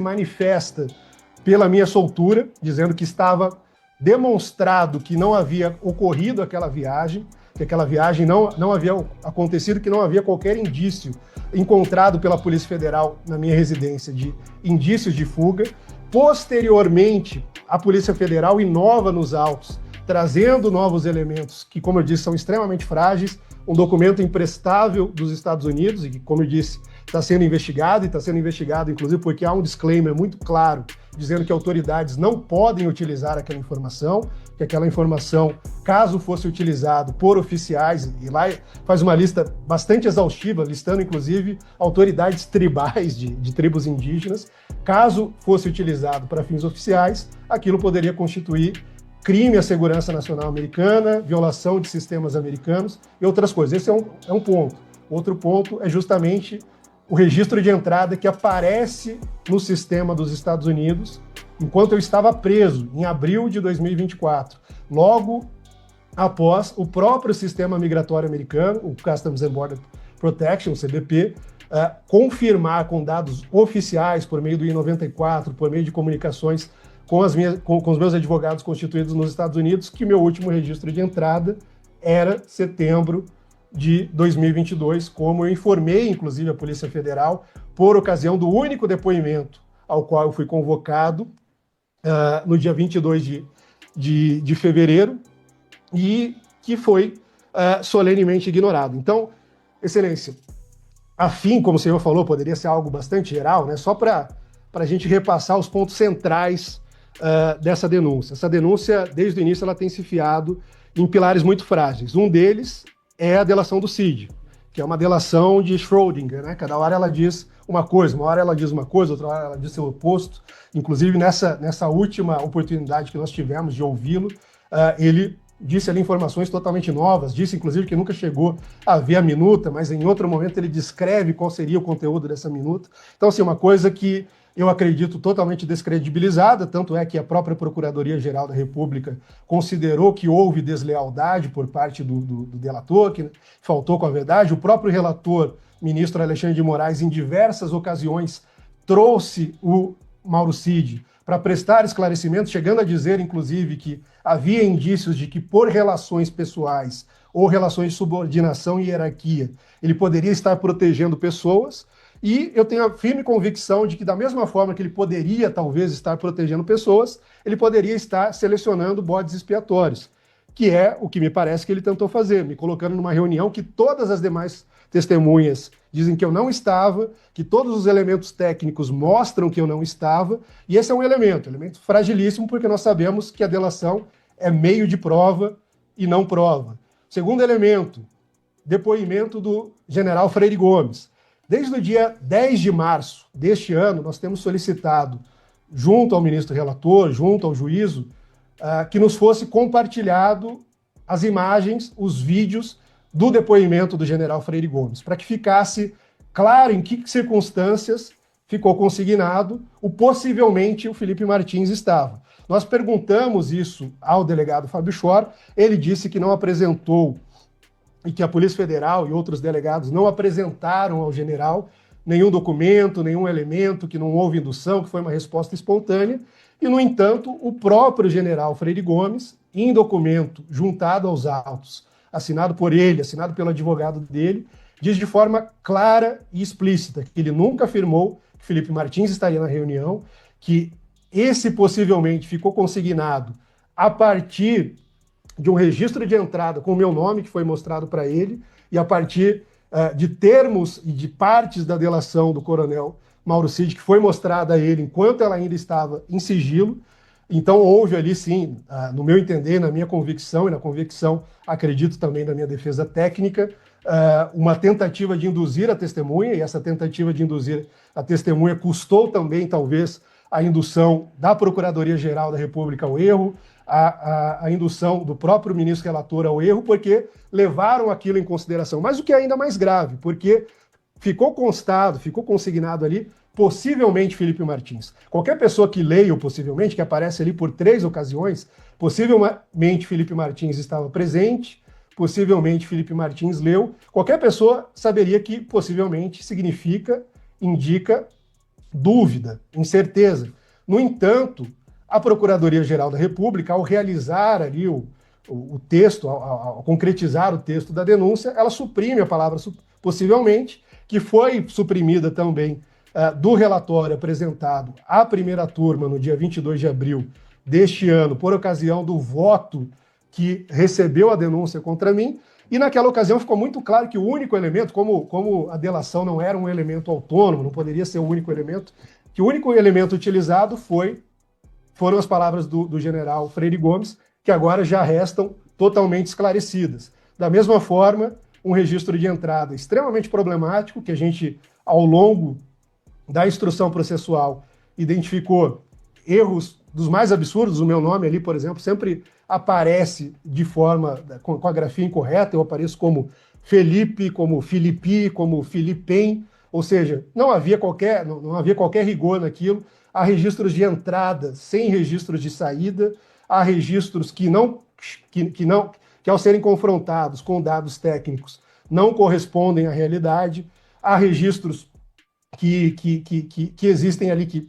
manifesta pela minha soltura, dizendo que estava demonstrado que não havia ocorrido aquela viagem, que aquela viagem não havia acontecido, que não havia qualquer indício encontrado pela Polícia Federal na minha residência de indícios de fuga. Posteriormente, a Polícia Federal inova nos autos, trazendo novos elementos que, como eu disse, são extremamente frágeis, um documento imprestável dos Estados Unidos, e que, como eu disse, está sendo investigado, e está sendo investigado, inclusive, porque há um disclaimer muito claro, dizendo que autoridades não podem utilizar aquela informação, que aquela informação, caso fosse utilizado por oficiais, e lá faz uma lista bastante exaustiva, listando, inclusive, autoridades tribais de tribos indígenas, caso fosse utilizado para fins oficiais, aquilo poderia constituir crime à segurança nacional americana, violação de sistemas americanos e outras coisas. Esse é um ponto. Outro ponto é justamente o registro de entrada que aparece no sistema dos Estados Unidos enquanto eu estava preso, em abril de 2024, logo após o próprio sistema migratório americano, o Customs and Border Protection, o CBP, confirmar com dados oficiais, por meio do I-94, por meio de comunicações com os meus advogados constituídos nos Estados Unidos, que meu último registro de entrada era setembro de 2022, como eu informei, inclusive, a Polícia Federal, por ocasião do único depoimento ao qual eu fui convocado no dia 22 de fevereiro, e que foi solenemente ignorado. Então, Excelência, a fim, como o senhor falou, poderia ser algo bastante geral, né? Só para a gente repassar os pontos centrais dessa denúncia. Essa denúncia, desde o início, ela tem se fiado em pilares muito frágeis. Um deles é a delação do Cid, que é uma delação de Schrödinger, né? Cada hora ela diz uma coisa, uma hora ela diz uma coisa, outra hora ela diz o oposto. Inclusive, nessa última oportunidade que nós tivemos de ouvi-lo, ele disse ali informações totalmente novas, disse inclusive que nunca chegou a ver a minuta, mas em outro momento ele descreve qual seria o conteúdo dessa minuta. Então, assim, uma coisa que eu acredito totalmente descredibilizada, tanto é que a própria Procuradoria-Geral da República considerou que houve deslealdade por parte do delator, que faltou com a verdade. O próprio relator, ministro Alexandre de Moraes, em diversas ocasiões trouxe o Mauro Cid para prestar esclarecimentos, chegando a dizer, inclusive, que havia indícios de que, por relações pessoais ou relações de subordinação e hierarquia, ele poderia estar protegendo pessoas. E eu tenho a firme convicção de que, da mesma forma que ele poderia, talvez, estar protegendo pessoas, ele poderia estar selecionando bodes expiatórios, que é o que me parece que ele tentou fazer, me colocando numa reunião que todas as demais testemunhas dizem que eu não estava, que todos os elementos técnicos mostram que eu não estava, e esse é um elemento fragilíssimo, porque nós sabemos que a delação é meio de prova e não prova. Segundo elemento, depoimento do general Freire Gomes. Desde o dia 10 de março deste ano, nós temos solicitado, junto ao ministro relator, junto ao juízo, que nos fosse compartilhado as imagens, os vídeos do depoimento do general Freire Gomes, para que ficasse claro em que circunstâncias ficou consignado possivelmente o Felipe Martins estava. Nós perguntamos isso ao delegado Fábio Schor, ele disse que não apresentou e que a Polícia Federal e outros delegados não apresentaram ao general nenhum documento, nenhum elemento, que não houve indução, que foi uma resposta espontânea. E, no entanto, o próprio general Freire Gomes, em documento juntado aos autos, assinado por ele, assinado pelo advogado dele, diz de forma clara e explícita que ele nunca afirmou que Felipe Martins estaria na reunião, que esse possivelmente ficou consignado a partir de um registro de entrada com o meu nome, que foi mostrado para ele, e a partir de termos e de partes da delação do coronel Mauro Cid, que foi mostrada a ele enquanto ela ainda estava em sigilo. Então houve ali, sim, no meu entender, na minha convicção, e na convicção, acredito também da minha defesa técnica, uma tentativa de induzir a testemunha, e essa tentativa de induzir a testemunha custou também, talvez, a indução da Procuradoria-Geral da República ao erro, a indução do próprio ministro relator ao erro, porque levaram aquilo em consideração. Mas o que é ainda mais grave, porque ficou constado, ficou consignado ali, possivelmente Felipe Martins. Qualquer pessoa que leia o possivelmente, que aparece ali por 3 ocasiões, possivelmente Felipe Martins estava presente, possivelmente Felipe Martins leu, qualquer pessoa saberia que possivelmente significa, indica dúvida, incerteza. No entanto, a Procuradoria-Geral da República, ao realizar ali o texto, ao concretizar o texto da denúncia, ela suprime a palavra possivelmente, que foi suprimida também do relatório apresentado à primeira turma no dia 22 de abril deste ano, por ocasião do voto que recebeu a denúncia contra mim. E naquela ocasião ficou muito claro que o único elemento, como a delação não era um elemento autônomo, não poderia ser o único elemento, que o único elemento utilizado foram as palavras do general Freire Gomes, que agora já restam totalmente esclarecidas. Da mesma forma, um registro de entrada extremamente problemático, que a gente, ao longo da instrução processual, identificou erros dos mais absurdos. O meu nome ali, por exemplo, sempre aparece de forma, com a grafia incorreta, eu apareço como Felipe, como Filipe, como Filipem, ou seja, não havia qualquer rigor naquilo. Há registros de entrada sem registros de saída, há registros que ao serem confrontados com dados técnicos não correspondem à realidade, há registros que existem ali que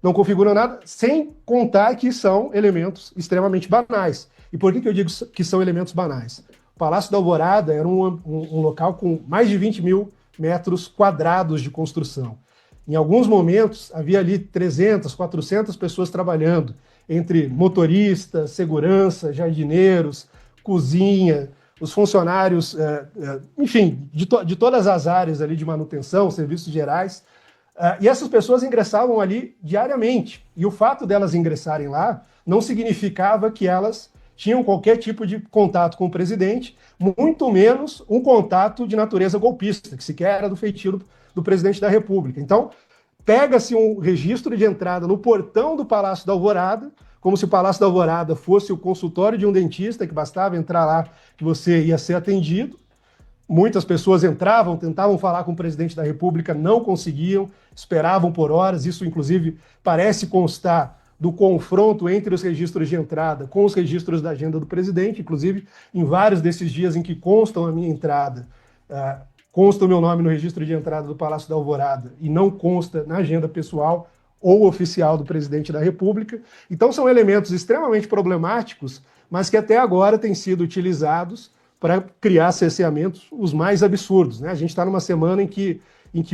não configuram nada, sem contar que são elementos extremamente banais. E por que eu digo que são elementos banais? O Palácio da Alvorada era um local com mais de 20 mil metros quadrados de construção. Em alguns momentos, havia ali 300, 400 pessoas trabalhando, entre motoristas, segurança, jardineiros, cozinha, os funcionários, enfim, de todas as áreas ali de manutenção, serviços gerais. E essas pessoas ingressavam ali diariamente. E o fato delas ingressarem lá não significava que elas tinham qualquer tipo de contato com o presidente, muito menos um contato de natureza golpista, que sequer era do feitio do presidente da República. Então, pega-se um registro de entrada no portão do Palácio da Alvorada, como se o Palácio da Alvorada fosse o consultório de um dentista, que bastava entrar lá que você ia ser atendido. Muitas pessoas entravam, tentavam falar com o presidente da República, não conseguiam, esperavam por horas. Isso, inclusive, parece constar do confronto entre os registros de entrada com os registros da agenda do presidente. Inclusive, em vários desses dias em que constam a minha entrada, consta o meu nome no registro de entrada do Palácio da Alvorada e não consta na agenda pessoal ou oficial do presidente da República. Então, são elementos extremamente problemáticos, mas que até agora têm sido utilizados para criar cerceamentos os mais absurdos, né? A gente está numa semana em que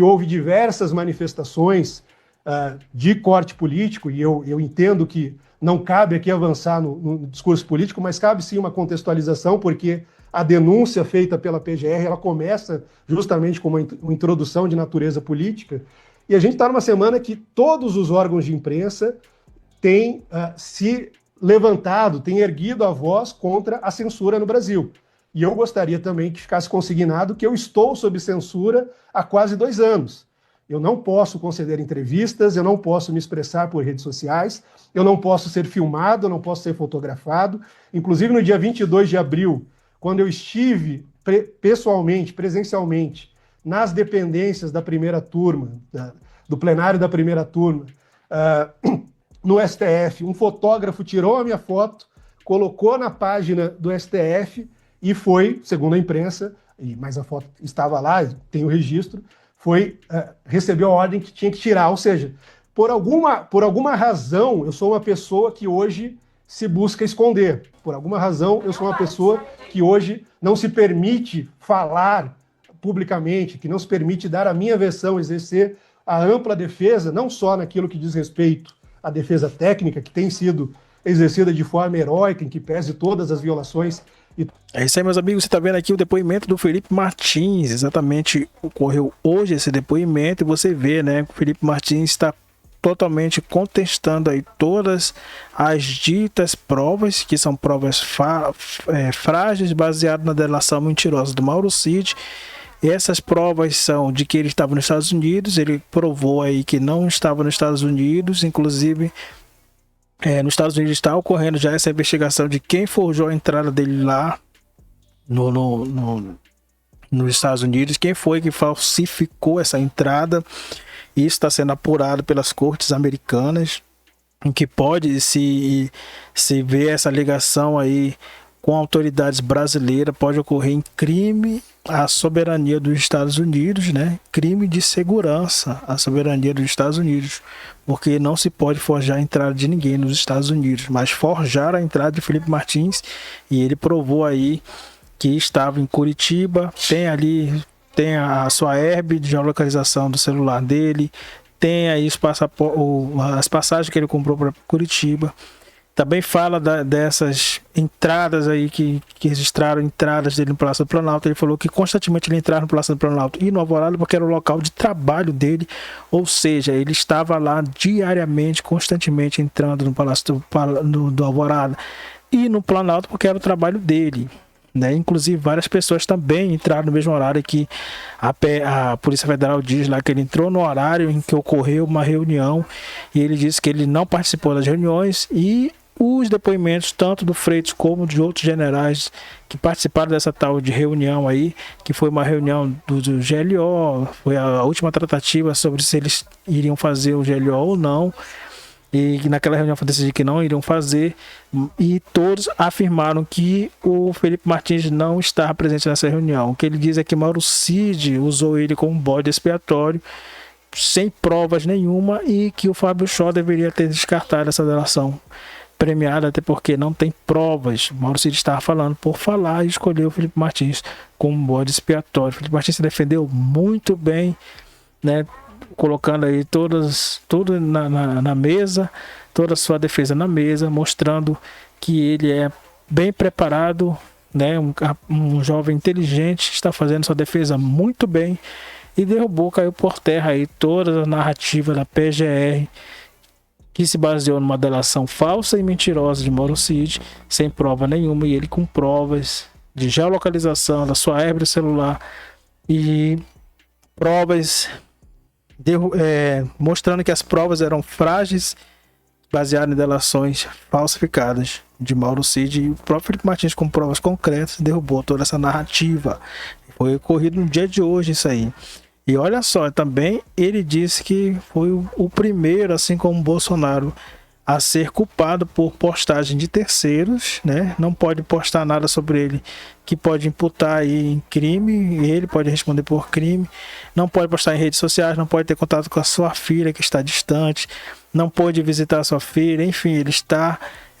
houve diversas manifestações de corte político, e eu entendo que não cabe aqui avançar no discurso político, mas cabe sim uma contextualização, porque a denúncia feita pela PGR ela começa justamente com uma introdução de natureza política, e a gente está numa semana que todos os órgãos de imprensa têm se levantado, têm erguido a voz contra a censura no Brasil. E eu gostaria também que ficasse consignado que eu estou sob censura há quase 2 anos. Eu não posso conceder entrevistas, eu não posso me expressar por redes sociais, eu não posso ser filmado, eu não posso ser fotografado. Inclusive, no dia 22 de abril, quando eu estive pessoalmente, presencialmente, nas dependências da primeira turma, do plenário da primeira turma, no STF, um fotógrafo tirou a minha foto, colocou na página do STF e foi, segundo a imprensa, mas a foto estava lá, tem o registro, recebeu a ordem que tinha que tirar. Ou seja, por alguma razão, eu sou uma pessoa que hoje se busca esconder. Por alguma razão, eu sou uma pessoa que hoje não se permite falar publicamente, que não se permite dar a minha versão, exercer a ampla defesa, não só naquilo que diz respeito à defesa técnica, que tem sido exercida de forma heróica, em que pese todas as violações. É isso aí, meus amigos, você está vendo aqui o depoimento do Felipe Martins, exatamente ocorreu hoje esse depoimento, e você vê, né, que o Felipe Martins está totalmente contestando aí todas as ditas provas, que são provas frágeis, baseadas na delação mentirosa do Mauro Cid. Essas provas são de que ele estava nos Estados Unidos, ele provou aí que não estava nos Estados Unidos, inclusive nos Estados Unidos está ocorrendo já essa investigação de quem forjou a entrada dele lá nos Estados Unidos, quem foi que falsificou essa entrada. Isso está sendo apurado pelas cortes americanas, em que pode se ver essa ligação aí com autoridades brasileiras pode ocorrer em crime à soberania dos Estados Unidos, né? Crime de segurança à soberania dos Estados Unidos, porque não se pode forjar a entrada de ninguém nos Estados Unidos, mas forjar a entrada de Felipe Martins, e ele provou aí que estava em Curitiba, tem a sua herb de geolocalização do celular dele, tem aí as passagens que ele comprou para Curitiba. Também fala dessas entradas aí que registraram entradas dele no Palácio do Planalto. Ele falou que constantemente ele entrava no Palácio do Planalto e no Alvorada porque era o local de trabalho dele. Ou seja, ele estava lá diariamente, constantemente entrando no Palácio do Alvorada e no Planalto porque era o trabalho dele, né? Inclusive várias pessoas também entraram no mesmo horário que a Polícia Federal diz lá que ele entrou no horário em que ocorreu uma reunião, e ele disse que ele não participou das reuniões. E os depoimentos tanto do Freitas como de outros generais que participaram dessa tal de reunião aí, que foi uma reunião do GLO, foi a última tratativa sobre se eles iriam fazer o GLO ou não, e naquela reunião foi decidido que não iriam fazer, e todos afirmaram que o Felipe Martins não estava presente nessa reunião. O que ele diz é que Mauro Cid usou ele como bode expiatório, sem provas nenhuma, e que o Fábio Chó deveria ter descartado essa delação premiada, até porque não tem provas. Mauro Cid estava falando por falar e escolheu o Felipe Martins como bode expiatório. O Felipe Martins se defendeu muito bem, né? Colocando aí tudo na mesa, toda a sua defesa na mesa, mostrando que ele é bem preparado, né? Um jovem inteligente, está fazendo sua defesa muito bem, e caiu por terra aí toda a narrativa da PGR, que se baseou numa delação falsa e mentirosa de Mauro Cid, sem prova nenhuma, e ele com provas de geolocalização da sua herb celular e provas mostrando que as provas eram frágeis, baseadas em delações falsificadas de Mauro Cid, e o próprio Felipe Martins, com provas concretas, derrubou toda essa narrativa. Foi ocorrido no dia de hoje isso aí. E olha só, também ele disse que foi o primeiro, assim como o Bolsonaro, a ser culpado por postagem de terceiros, né? Não pode postar nada sobre ele que pode imputar aí em crime, e ele pode responder por crime. Não pode postar em redes sociais, não pode ter contato com a sua filha que está distante, não pode visitar a sua filha, enfim,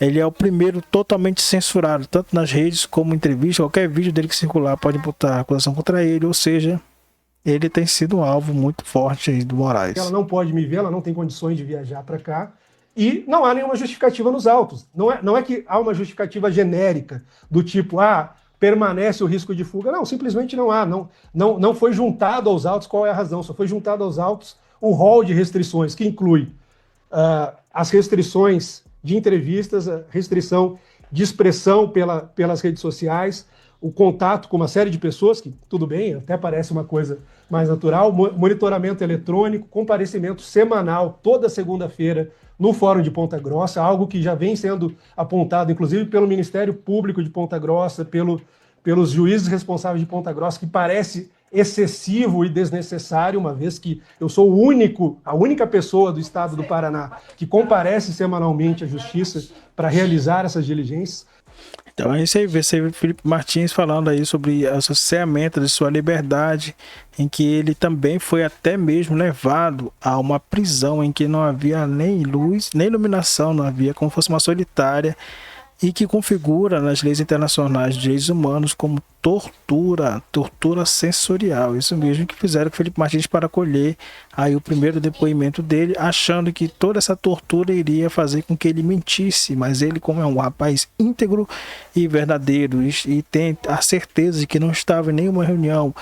ele é o primeiro totalmente censurado, tanto nas redes como em entrevista. Qualquer vídeo dele que circular pode imputar acusação contra ele, ou seja, ele tem sido um alvo muito forte aí do Moraes. Ela não pode me ver, ela não tem condições de viajar para cá, e não há nenhuma justificativa nos autos. Não é que há uma justificativa genérica do tipo, permanece o risco de fuga. Não, simplesmente não há. Não foi juntado aos autos qual é a razão. Só foi juntado aos autos o rol de restrições, que inclui as restrições de entrevistas, a restrição de expressão pelas redes sociais, o contato com uma série de pessoas, que tudo bem, até parece uma coisa mais natural, monitoramento eletrônico, comparecimento semanal, toda segunda-feira, no Fórum de Ponta Grossa, algo que já vem sendo apontado, inclusive, pelo Ministério Público de Ponta Grossa, pelos juízes responsáveis de Ponta Grossa, que parece excessivo e desnecessário, uma vez que eu sou a única pessoa do estado do Paraná que comparece semanalmente à Justiça para realizar essas diligências. Então é isso aí, você vê Felipe Martins falando aí sobre o cerceamento de sua liberdade, em que ele também foi até mesmo levado a uma prisão em que não havia nem luz, nem iluminação, não havia, como fosse uma solitária, e que configura nas leis internacionais de direitos humanos como tortura sensorial. Isso mesmo que fizeram com Felipe Martins para colher aí o primeiro depoimento dele, achando que toda essa tortura iria fazer com que ele mentisse, mas ele, como é um rapaz íntegro e verdadeiro, e tem a certeza de que não estava em nenhuma reunião,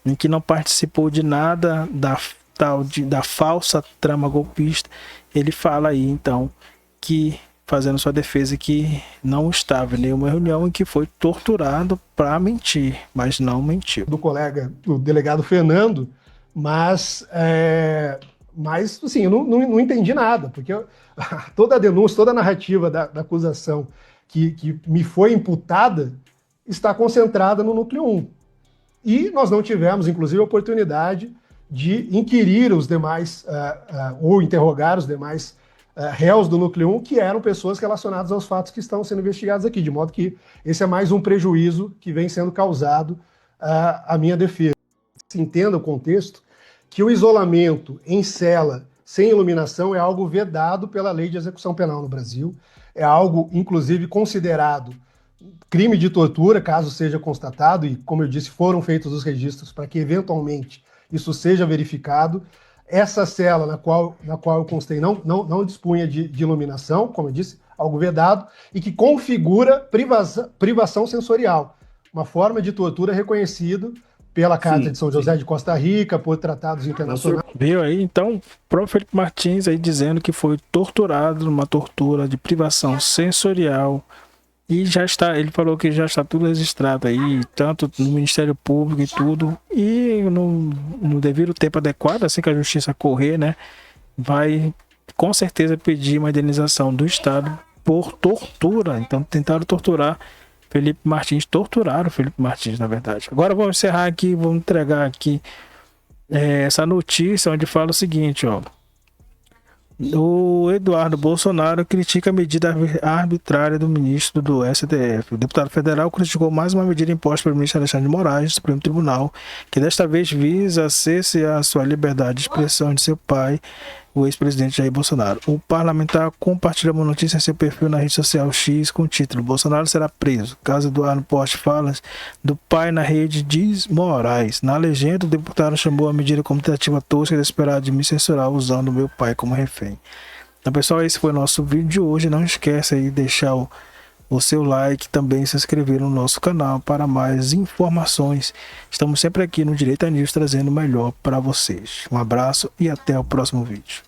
em que não participou de nada da falsa trama golpista, ele fala aí então que, fazendo sua defesa, que não estava em nenhuma reunião e que foi torturado para mentir, mas não mentiu. Do colega, do delegado Fernando, mas assim, eu não entendi nada, porque toda a denúncia, toda a narrativa da acusação que me foi imputada está concentrada no núcleo 1. E nós não tivemos, inclusive, a oportunidade de inquirir os demais, ou interrogar os demais réus do Núcleo 1, que eram pessoas relacionadas aos fatos que estão sendo investigados aqui, de modo que esse é mais um prejuízo que vem sendo causado à minha defesa. Se entenda o contexto, que o isolamento em cela sem iluminação é algo vedado pela lei de execução penal no Brasil, é algo, inclusive, considerado crime de tortura, caso seja constatado, e, como eu disse, foram feitos os registros para que, eventualmente, isso seja verificado. Essa cela na qual eu constei não dispunha de iluminação, como eu disse, algo vedado, e que configura privação sensorial, uma forma de tortura reconhecida pela Carta de São José de Costa Rica, por tratados internacionais. Viu aí? Então, o próprio Felipe Martins aí dizendo que foi torturado numa tortura de privação sensorial. E já está, ele falou que já está tudo registrado aí, tanto no Ministério Público e tudo, e no devido tempo adequado, assim que a justiça correr, né, vai com certeza pedir uma indenização do Estado por tortura. Então tentaram torturar Felipe Martins, torturaram Felipe Martins, na verdade. Agora vamos encerrar aqui, vamos entregar aqui essa notícia onde fala o seguinte, ó. O Eduardo Bolsonaro critica a medida arbitrária do ministro do STF. O deputado federal criticou mais uma medida imposta pelo ministro Alexandre de Moraes, do Supremo Tribunal, que desta vez visa cercear a sua liberdade de expressão de seu pai, o ex-presidente Jair Bolsonaro. O parlamentar compartilha uma notícia em seu perfil na rede social X com o título: Bolsonaro será preso. Caso Eduardo poste falas do pai na rede, diz Moraes. Na legenda, o deputado chamou a medida como tentativa tosca e desesperada de me censurar usando meu pai como refém. Então, pessoal, esse foi o nosso vídeo de hoje. Não esqueça aí de deixar o seu like, também se inscrever no nosso canal para mais informações. Estamos sempre aqui no Direita News trazendo o melhor para vocês. Um abraço e até o próximo vídeo.